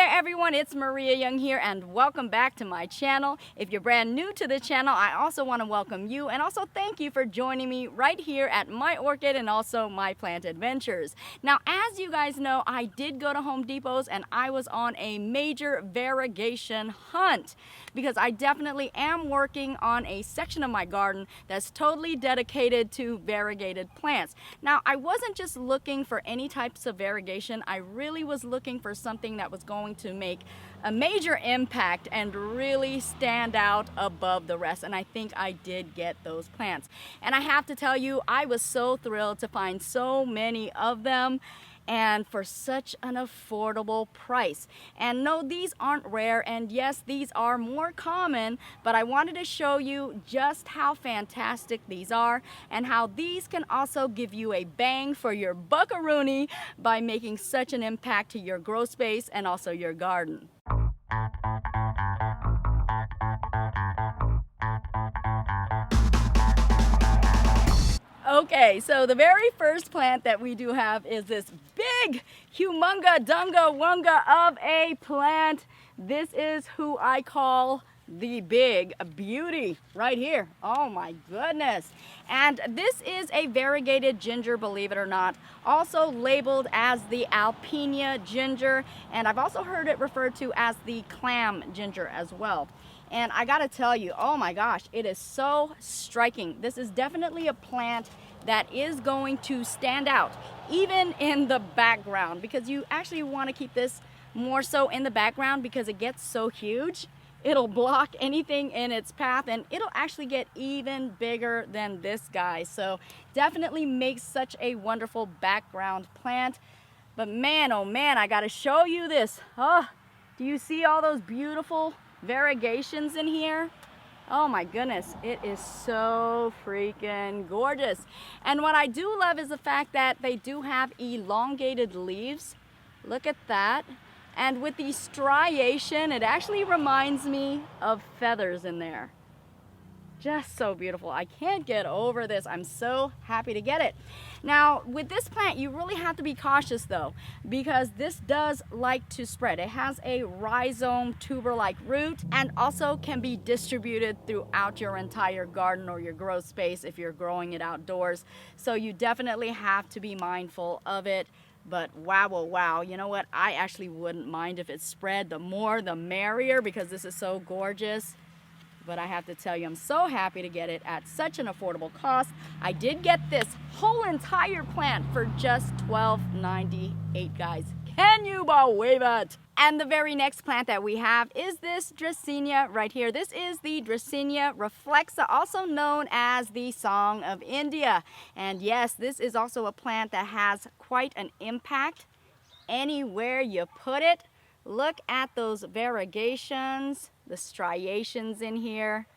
there everyone, it's Maria Young here and welcome back to my channel. If you're brand new to the channel, I also want to welcome you and also thank you for joining me right here at my orchid and also my plant adventures. Now, as you guys know, I did go to Home Depot's and I was on a major variegation hunt because I definitely am working on a section of my garden that's totally dedicated to variegated plants. Now, I wasn't just looking for any types of variegation, I really was looking for something that was going to make a major impact and really stand out above the rest, and I think I did get those plants. And I have to tell you, I was so thrilled to find so many of them and for such an affordable price. And no, these aren't rare, and yes, these are more common, but I wanted to show you just how fantastic these are and how these can also give you a bang for your buckaroonie by making such an impact to your grow space and also your garden. Okay, so the very first plant that we do have is this big, humunga dunga wunga of a plant. This is who I call the big beauty right here. Oh my goodness. And this is a variegated ginger, believe it or not, also labeled as the Alpina ginger, and I've also heard it referred to as the clam ginger as well. And I gotta tell you, oh my gosh, it is so striking. This is definitely a plant that is going to stand out, even in the background, because you actually want to keep this more so in the background because it gets so huge. It'll block anything in its path and it'll actually get even bigger than this guy. So definitely makes such a wonderful background plant. But man, oh man, I gotta show you this. Oh, do you see all those beautiful variegations in here? Oh my goodness, it is so freaking gorgeous. And what I do love is the fact that they do have elongated leaves. Look at that. And with the striation, it actually reminds me of feathers in there. Just so beautiful. I can't get over this. I'm so happy to get it. Now, with this plant, you really have to be cautious though, because this does like to spread. It has a rhizome tuber-like root and also can be distributed throughout your entire garden or your grow space if you're growing it outdoors. So you definitely have to be mindful of it. But wow, oh wow, you know what? I actually wouldn't mind if it spread. The more, the merrier, because this is so gorgeous. But I have to tell you, I'm so happy to get it at such an affordable cost. I did get this whole entire plant for just $12.98, guys. Can you believe it? And the very next plant that we have is this Dracaena right here. This is the Dracaena Reflexa, also known as the Song of India. And yes, this is also a plant that has quite an impact anywhere you put it. Look at those variegations, the striations in here.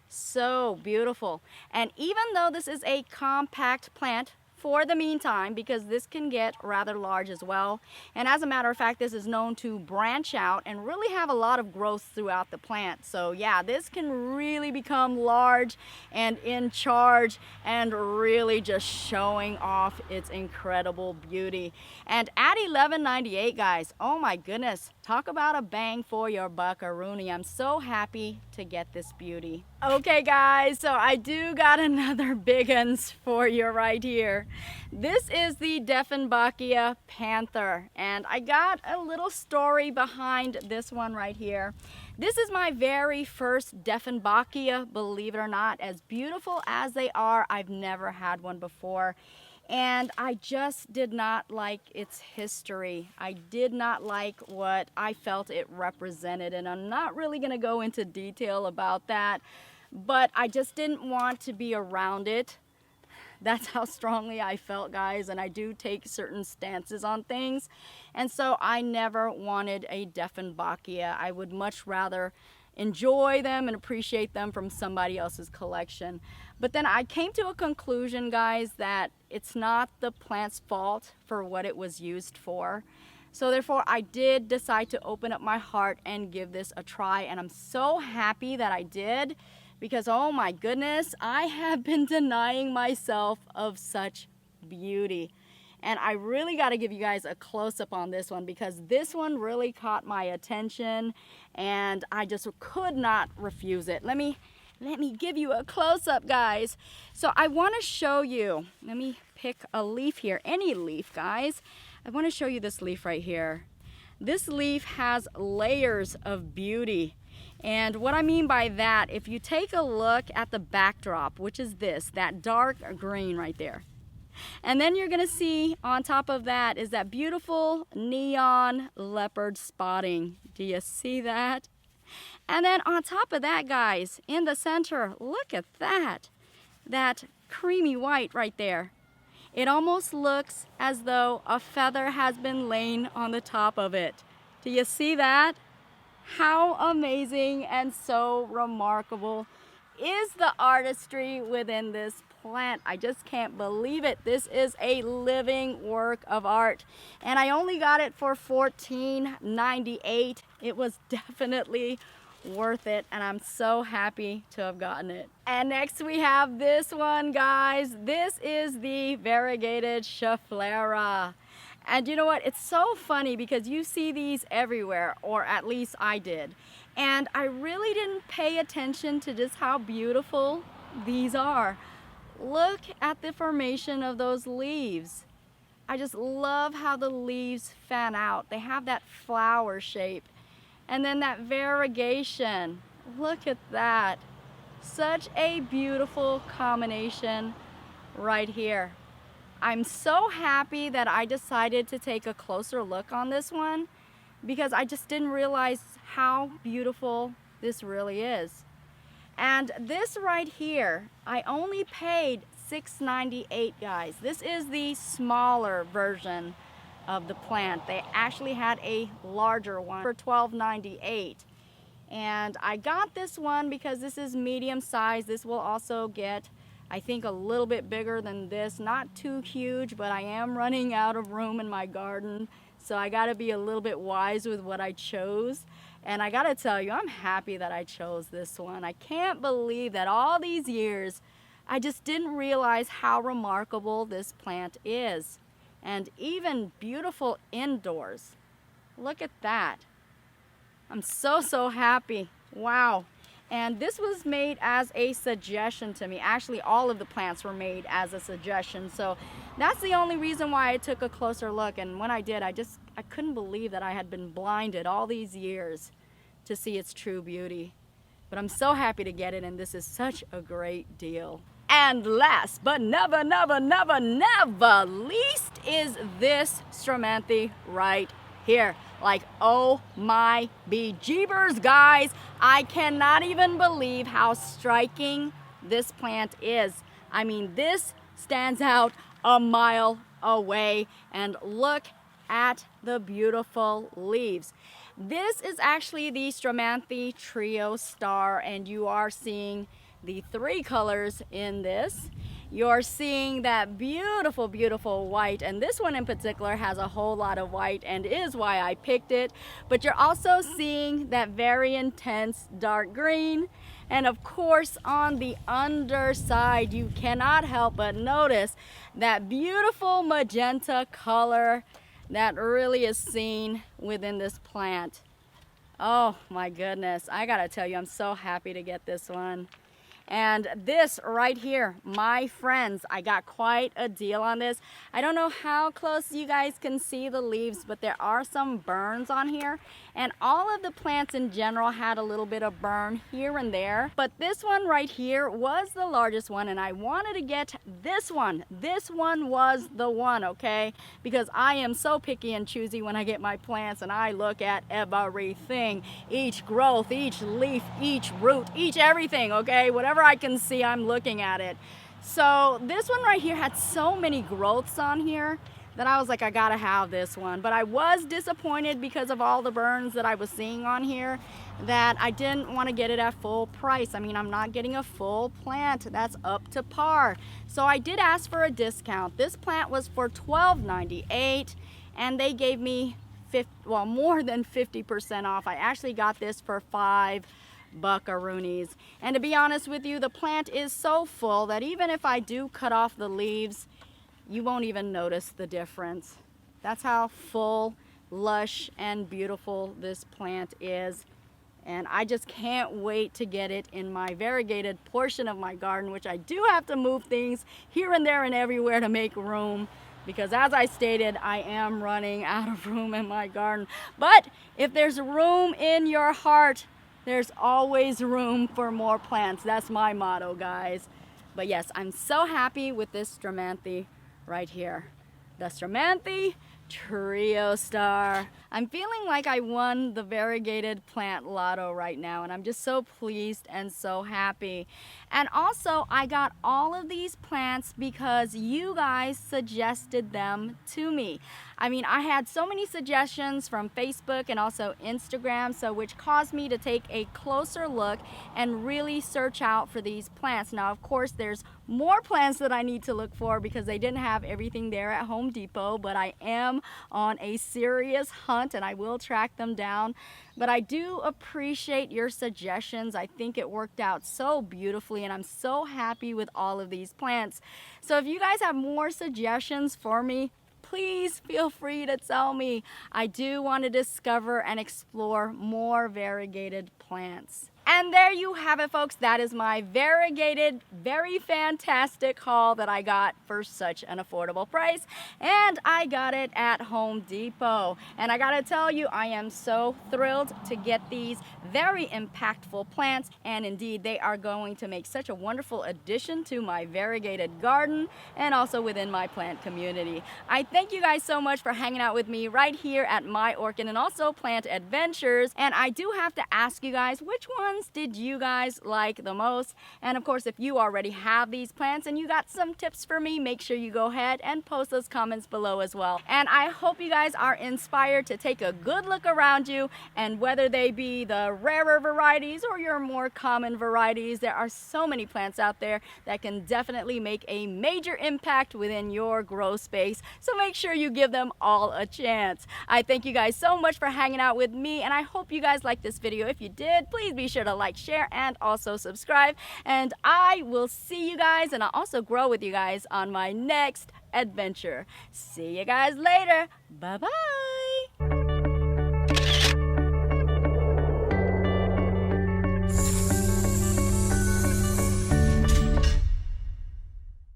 So beautiful. And even though this is a compact plant for the meantime, because this can get rather large as well, and as a matter of fact, this is known to branch out and really have a lot of growth throughout the plant. So yeah, this can really become large and in charge and really just showing off its incredible beauty. And at $11.98, guys, oh my goodness, talk about a bang for your buckaroonie. I'm so happy to get this beauty. Okay guys, so I do got another big uns for you right here. This is the Dieffenbachia Panther, and I got a little story behind this one right here. This is my very first Dieffenbachia, believe it or not. As beautiful as they are, I've never had one before. And I just did not like its history. I did not like what I felt it represented, and I'm not really going to go into detail about that, but I just didn't want to be around it. That's how strongly I felt, guys, and I do take certain stances on things, and so I never wanted a Dieffenbachia. I would much rather enjoy them and appreciate them from somebody else's collection. But then I came to a conclusion, guys, that it's not the plant's fault for what it was used for. So therefore, I did decide to open up my heart and give this a try, and I'm so happy that I did, because oh my goodness, I have been denying myself of such beauty. And I really got to give you guys a close-up on this one because this one really caught my attention and I just could not refuse it. Let me give you a close-up, guys. So I want to show you, let me pick a leaf here, any leaf, guys. I want to show you this leaf right here. This leaf has layers of beauty. And what I mean by that, if you take a look at the backdrop, which is this, that dark green right there. And then you're gonna see on top of that is that beautiful neon leopard spotting. Do you see that? And then on top of that, guys, in the center, look at that. That creamy white right there. It almost looks as though a feather has been laying on the top of it. Do you see that? How amazing and so remarkable is the artistry within this plant. I just can't believe it. This is a living work of art. And I only got it for $14.98. It was definitely worth it, and I'm so happy to have gotten it. And next we have this one, guys. This is the Variegated Schefflera. And you know what? It's so funny because you see these everywhere, or at least I did. And I really didn't pay attention to just how beautiful these are. Look at the formation of those leaves. I just love how the leaves fan out. They have that flower shape. And then that variegation. Look at that. Such a beautiful combination right here. I'm so happy that I decided to take a closer look on this one because I just didn't realize how beautiful this really is. And this right here, I only paid $6.98, guys. This is the smaller version of the plant. They actually had a larger one for $12.98. And I got this one because this is medium size. This will also get, I think, a little bit bigger than this. Not too huge, but I am running out of room in my garden. So I gotta be a little bit wise with what I chose. And I gotta tell you, I'm happy that I chose this one. I can't believe that all these years, I just didn't realize how remarkable this plant is. And even beautiful indoors. Look at that. I'm so happy. Wow. And this was made as a suggestion to me. Actually, all of the plants were made as a suggestion. So that's the only reason why I took a closer look. And when I did, I couldn't believe that I had been blinded all these years to see its true beauty. But I'm so happy to get it, and this is such a great deal. And last but never least is this Stromanthe right here. Like, oh my bejeebers, guys. I cannot even believe how striking this plant is. I mean, this stands out a mile away, and look at the beautiful leaves. This is actually the Stromanthe Trio Star, and you are seeing the 3 colors in this. You're seeing that beautiful, beautiful white, and this one in particular has a whole lot of white and is why I picked it. But you're also seeing that very intense dark green, and of course on the underside you cannot help but notice that beautiful magenta color that really is seen within this plant. Oh my goodness, I gotta tell you, I'm so happy to get this one. And this right here, my friends, I got quite a deal on this. I don't know how close you guys can see the leaves, but there are some burns on here. And all of the plants in general had a little bit of burn here and there. But this one right here was the largest one, and I wanted to get this one. This one was the one, okay? Because I am so picky and choosy when I get my plants, and I look at everything. Each growth, each leaf, each root, each everything, okay? Whatever I can see, I'm looking at it. So this one right here had so many growths on here that I was like, I gotta have this one. But I was disappointed because of all the burns that I was seeing on here that I didn't want to get it at full price. I mean, I'm not getting a full plant that's up to par. So I did ask for a discount. This plant was for $12.98 and they gave me more than 50% off. I actually got this for $5 buckaroonies. And to be honest with you, the plant is so full that even if I do cut off the leaves, you won't even notice the difference. That's how full, lush, and beautiful this plant is. And I just can't wait to get it in my variegated portion of my garden, which I do have to move things here and there and everywhere to make room, because as I stated, I am running out of room in my garden. But if there's room in your heart, there's always room for more plants. That's my motto, guys. But yes, I'm so happy with this Stromanthe right here. The Stromanthe Trio Star. I'm feeling like I won the variegated plant lotto right now, and I'm just so pleased and so happy. And also, I got all of these plants because you guys suggested them to me. I mean, I had so many suggestions from Facebook and also Instagram, so which caused me to take a closer look and really search out for these plants. Now, of course, there's more plants that I need to look for because they didn't have everything there at Home Depot, but I am on a serious hunt and I will track them down. But I do appreciate your suggestions. I think it worked out so beautifully and I'm so happy with all of these plants. So if you guys have more suggestions for me, please feel free to tell me. I do want to discover and explore more variegated plants. And there you have it, folks. That is my variegated, very fantastic haul that I got for such an affordable price. And I got it at Home Depot. And I gotta tell you, I am so thrilled to get these very impactful plants. And indeed, they are going to make such a wonderful addition to my variegated garden and also within my plant community. I thank you guys so much for hanging out with me right here at My Orchid and also Plant Adventures. And I do have to ask you guys, which ones did you guys like the most? And of course, if you already have these plants and you got some tips for me, make sure you go ahead and post those comments below as well. And I hope you guys are inspired to take a good look around you, and whether they be the rarer varieties or your more common varieties, there are so many plants out there that can definitely make a major impact within your grow space. So make sure you give them all a chance. I thank you guys so much for hanging out with me, and I hope you guys liked this video. If you did, please be sure to like, share, and also subscribe. And I will see you guys, and I'll also grow with you guys on my next adventure. See you guys later. Bye-bye.